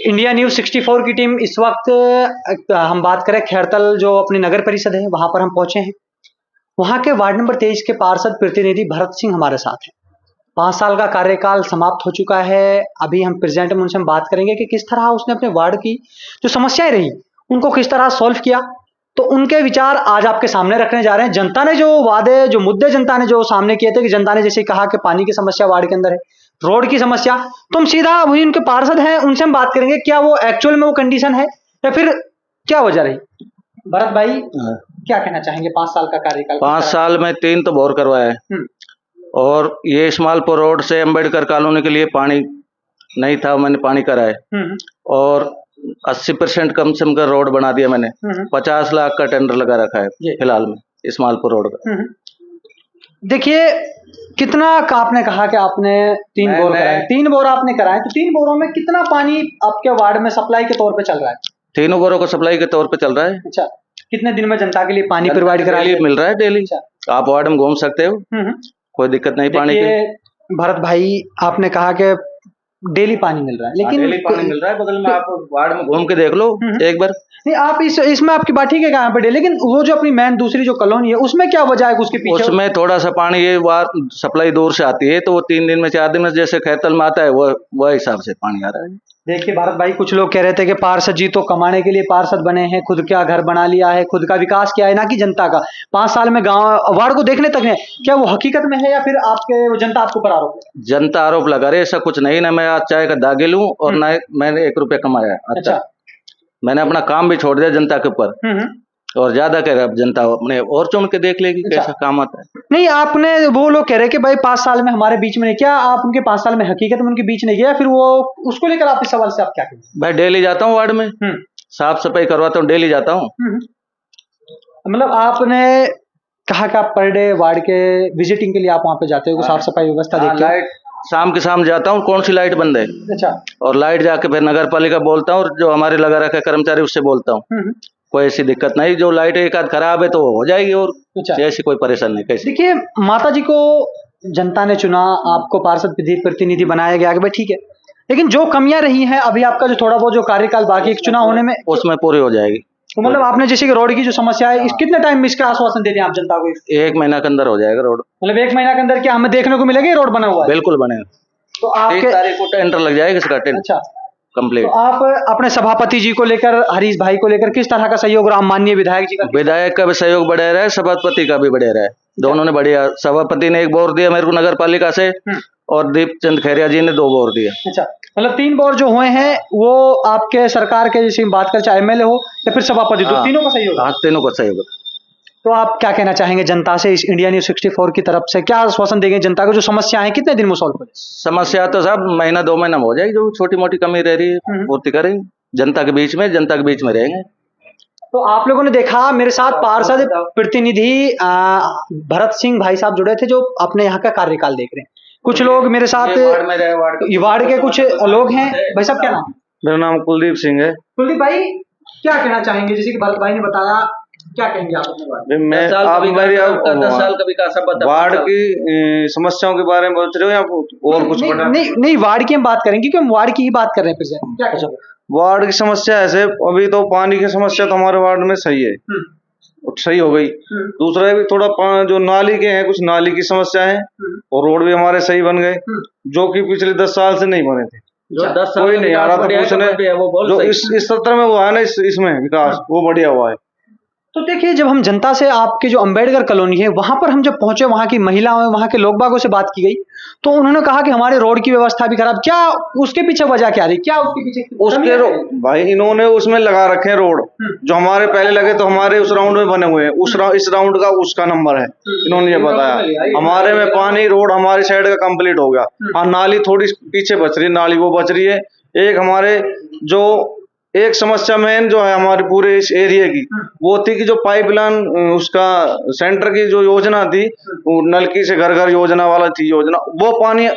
India news 64 की team इस वक्त हम बात करें खैरतल जो अपनी नगर परिषद है वहां पर हम पहुंचे हैं। वहां के वार्ड नंबर 23 के पार्षद प्रतिनिधि भरत सिंह हमारे साथ हैं। 5 साल का कार्यकाल समाप्त हो चुका है। अभी हम प्रेजेंट में उनसे हम बात करेंगे कि किस तरह उसने अपने वार्ड की जो समस्याएं रही उनको किस तरह सॉल्व किया। तो उनके विचार आज आपके सामने रखने जा रहे हैं। जनता ने जो वादे जो मुद्दे जनता ने जो सामने किए थे कि जनता ने जैसे कहा कि पानी की समस्या वार्ड के अंदर है, रोड की समस्या, तो हम सीधा वही उनके पार्षद हैं उनसे हम बात करेंगे क्या वो एक्चुअल में वो कंडीशन है या फिर क्या वजह रही। भरत भाई क्या कहना चाहेंगे 5 साल का कार्यकाल? 5 साल में 3 तो बोर करवाया है और ये इस्माइलपुर रोड से अंबेडकर कॉलोनी के लिए पानी नहीं था, मैंने पानी कराया और 80% कम से कम रोड बना दिया मैंने। 50 लाख का टेंडर लगा रखा है फिलहाल में इस्माइलपुर रोड का। देखिए कितना का आपने कहा कि आपने 3 बोर कराए, 3 बोर आपने कराए, तो 3 बोरों में कितना पानी आपके वार्ड में सप्लाई के तौर पे चल रहा है? 3 बोरों को सप्लाई के तौर पे चल रहा है। अच्छा, कितने दिन में जनता के लिए पानी प्रोवाइड करा मिल रहा है? डेली आप वार्ड में घूम सकते हो, कोई दिक्कत नहीं पानी की। भरत भाई आपने कहा कि डेली पानी मिल रहा है, लेकिन डेली पानी मिल रहा है, बगल में आप वार्ड में घूम के देख लो एक बार। नहीं आप इसमें आपकी बात ठीक है कहाँ पे, लेकिन वो जो अपनी मेन दूसरी जो कॉलोनी है उसमें क्या वजह है उसके पीछे? उसमें थोड़ा सा पानी ये सप्लाई दूर से आती है तो वो 3 दिन में 4 दिन में जैसे खैरतल में आता है वो हिसाब से पानी आ रहा है। देखिए भारत भाई कुछ लोग कह रहे थे कि पार्षद जी तो कमाने के लिए पार्षद बने हैं, खुद का घर बना लिया है, खुद का विकास किया है, ना कि जनता का। 5 साल में गांव वार्ड को देखने तक नहीं, क्या वो हकीकत में है या फिर आपके जनता आपके ऊपर आरोप है? जनता आरोप लगा रही है, ऐसा कुछ नहीं। ना मैं आज चाय का दागे लूं और ना मैंने 1 रुपया कमाया। अच्छा, मैंने अपना काम भी छोड़ दिया जनता के ऊपर और ज्यादा कह रहा है जनता अपने और चुन के देख लेगी कैसा काम आता है। नहीं आपने वो लोग कह रहे कि भाई 5 साल में हमारे बीच में नहीं, क्या आप उनके 5 साल में हकीकत में उनके बीच नहीं गया? फिर वो उसको लेकर आप इस सवाल से आप क्या कहेंगे? भाई डेली जाता हूँ वार्ड में, साफ सफाई करवाता हूँ, डेली जाता हूँ। मतलब आपने कहा कि आप पर डे वार्ड के विजिटिंग के लिए आप वहां पे जाते हो, साफ सफाई व्यवस्था देखते हो? लाइट शाम के शाम जाता हूँ, कौन सी लाइट बंद है। अच्छा, और लाइट जाके फिर नगर पालिका बोलता हूँ और जो हमारे लगा रखा कर्मचारी उससे बोलता हूँ। कोई ऐसी दिक्कत नहीं, जो लाइट एक आध खराब है तो हो जाएगी और ऐसी कोई परेशानी नहीं। कैसे देखिए माता जी को जनता ने चुना, आपको पार्षद प्रतिनिधि बनाया गया कि भाई ठीक है, लेकिन जो कमियां रही हैं अभी आपका जो थोड़ा बहुत जो कार्यकाल बाकी चुनाव होने में उसमें पूरी हो जाएगी। तो मतलब आपने जैसे कि रोड की जो समस्या है कितने टाइम में इसका आश्वासन दे दिया आप जनता को? 1 महीना के अंदर हो जाएगा रोड। मतलब 1 महीना के अंदर क्या हमें देखने को मिलेगा रोड बना हुआ है? बिल्कुल बनेगा। तो आपके 3 तारीख को टेंडर लग जाएगा इसका। अच्छा कंप्लीट। तो आप अपने सभापति जी को लेकर, हरीश भाई को लेकर किस तरह का सहयोग रहा? माननीय विधायक जी का, विधायक का भी सहयोग बढ़िया रहा है, सभापति का भी बढ़िया रहा है, दोनों ने बढ़िया। सभापति ने 1 बोर दिया मेरे को नगर पालिका से और दीप चंद खैरिया जी ने 2 बोर दिया। अच्छा, मतलब 3 बोर जो हुए हैं वो आपके सरकार के, जैसे बात कर चाहे एमएलए हो या फिर सभापति, तो तीनों का सहयोग? हाँ, तीनों का सहयोग। तो आप क्या कहना चाहेंगे जनता से, इस इंडिया न्यूज 64 की तरफ से क्या आश्वासन देंगे जनता को? जो समस्या है कितने दिन में सॉल्व हो? समस्या तो साहब महीना 2 महीना में हो जाएगी, जो छोटी मोटी कमी रह रही है पूर्ति करेंगे जनता के बीच में रहेंगे। तो आप लोगों ने देखा मेरे साथ पार्षद प्रतिनिधि भरत सिंह भाई साहब जुड़े थे जो अपने यहाँ का कार्यकाल देख रहे हैं। कुछ लोग मेरे साथ वार्ड के कुछ लोग हैं। भाई साहब क्या नाम? मेरा नाम कुलदीप सिंह है। कुलदीप भाई क्या कहना चाहेंगे, जैसे कि भरत भाई ने बताया, क्या कहेंगे आप अपने वार्ड? मैं आप मेरी 10 साल का विकास वार्ड की समस्याओं के बारे में बोल रहे हो या और कुछ? नहीं वार्ड की हम बात करेंगे क्योंकि हम वार्ड की ही बात कर रहे हैं। क्या वार्ड की समस्या ऐसे, अभी तो पानी की समस्या तो हमारे वार्ड में सही है, सही हो गई। दूसरा भी थोड़ा जो नाली के हैं, कुछ नाली की समस्या है और रोड भी हमारे सही बन गए, जो कि पिछले 10 साल से नहीं बने थे। जो 10 साल कोई नहीं आ रहा था पूछने, जो इस सत्र में वो है ना, इसमें विकास वो बढ़िया हुआ है। तो देखिए जब हम जनता से, आपके जो अंबेडकर कॉलोनी है वहां पर हम जब पहुंचे, वहां की महिलाओं, वहां के लोग बागों से बात की गई तो उन्होंने कहा कि हमारे रोड की व्यवस्था भी खराब। क्या उसके पीछे वजह क्या रही? क्या उसके पीछे उसके भाई इन्होंने उसमें लगा रखे हैं रोड, जो हमारे पहले लगे तो हमारे उस राउंड में बने हुए हैं, इस राउंड का उसका नंबर है, इन्होंने ये बताया। हमारे में पानी रोड हमारी साइड का कंप्लीट हो गया। हाँ, नाली थोड़ी पीछे बच रही है, नाली वो बच रही है। एक हमारे जो एक समस्या मेन जो है हमारे पूरे इस एरिया की, वो थी कि जो पाइपलाइन उसका सेंटर की जो योजना थी, नलकी से घर घर योजना वाला थी योजना, वो पानी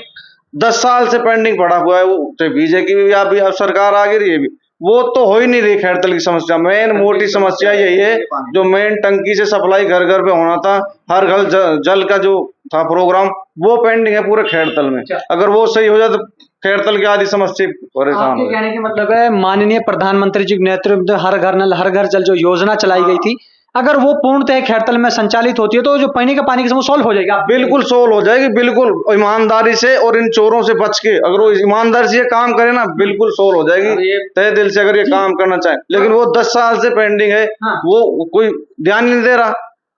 10 साल से पेंडिंग पड़ा हुआ है। वो बीजेपी भी अब सरकार आ गई, वो तो हो ही नहीं रही खैरतल की समस्या। मेन मोटी समस्या यही है, जो मेन टंकी से सप्लाई घर घर पे होना था, हर घर जल का जो था प्रोग्राम, वो पेंडिंग है पूरे खैरतल में। अगर वो सही हो जाए तो खैरतल की आदि समस्या परेशान हो। कहने का मतलब है माननीय प्रधानमंत्री जी के नेतृत्व में हर घर नल हर घर जल जो योजना चलाई गई थी, अगर वो पूर्णतः खैरतल में संचालित होती है तो जो पीने का पानी की समस्या सॉल्व हो जाएगी। बिल्कुल सोल्व हो जाएगी, बिल्कुल ईमानदारी से और इन चोरों से बच के अगर वो ईमानदारी से ये काम करे ना, बिल्कुल सोल्व हो जाएगी तहे दिल से अगर ये काम करना चाहे। लेकिन वो 10 साल से पेंडिंग है, वो कोई ध्यान नहीं दे रहा।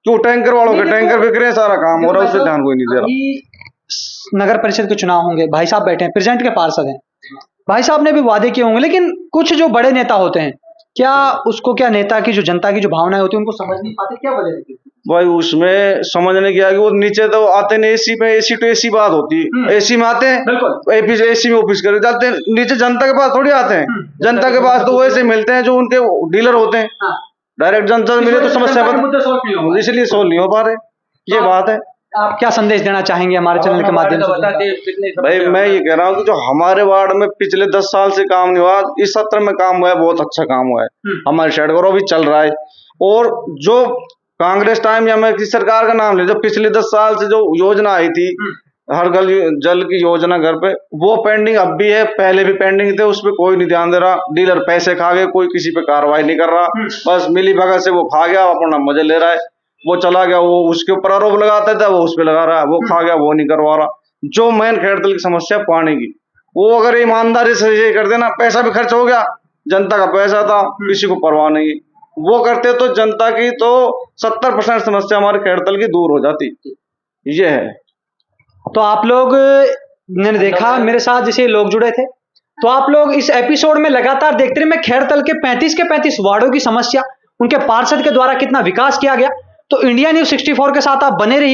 क्यों? टैंकर वालों के टैंकर बिक रहे हैं, सारा काम हो रहा है, उससे ध्यान कोई नहीं दे रहा। नगर परिषद के चुनाव होंगे, भाई साहब बैठे हैं, प्रेजेंट के पार्षद हैं, भाई साहब ने भी वादे किए होंगे, लेकिन कुछ जो बड़े नेता होते हैं, क्या उसको क्या नेता की जो जनता की जो भावनाएं होती है उनको समझ नहीं पाते, क्या वजह है? भाई उसमें समझने की, वो नीचे तो आते नहीं, एसी में एसी टू एसी बात होती है, एसी में आते हैं, एसी में ऑफिस कर जाते हैं, नीचे जनता के पास थोड़ी आते हैं। जनता के पास तो वैसे मिलते हैं जो उनके डीलर होते हैं, डायरेक्ट जनता से मिले तो समस्या इसलिए सोल्व नहीं हो पा रहे, ये बात है। आप क्या संदेश देना चाहेंगे हमारे चैनल के माध्यम से? भाई मैं ये कह रहा हूँ कि जो हमारे वार्ड में पिछले 10 साल से काम नहीं हुआ, इस सत्र में काम हुआ है, बहुत अच्छा काम हुआ है हमारे शहर का, भी चल रहा है। और जो कांग्रेस टाइम या मैं किसी सरकार का नाम ले, जो पिछले 10 साल से जो योजना आई थी हर घर जल की योजना घर पे, वो पेंडिंग अब भी है, पहले भी पेंडिंग थे, उस पर कोई नहीं ध्यान दे रहा। डीलर पैसे खा गए, कोई किसी पे कार्रवाई नहीं कर रहा, बस मिली भगत से वो खा गया, अपना मजे ले रहा है, वो चला गया, वो उसके ऊपर आरोप लगाता था, वो उस पर लगा रहा है, वो खा गया, वो नहीं करवा रहा। जो मेन खैरतल की समस्या पानी की, वो अगर ईमानदारी से ये कर देना, पैसा भी खर्च हो गया, जनता का पैसा था, किसी को परवाह नहीं, वो करते तो जनता की तो 70% समस्या हमारे खैरतल की दूर हो जाती। ये है। तो आप लोग ने देखा मेरे साथ जैसे लोग जुड़े थे, तो आप लोग इस एपिसोड में लगातार देखते रहे मैं खैरतल के 35 वार्डों की समस्या, उनके पार्षद के द्वारा कितना विकास किया गया। तो इंडिया न्यूज़ 64 के साथ आप बने रहिए।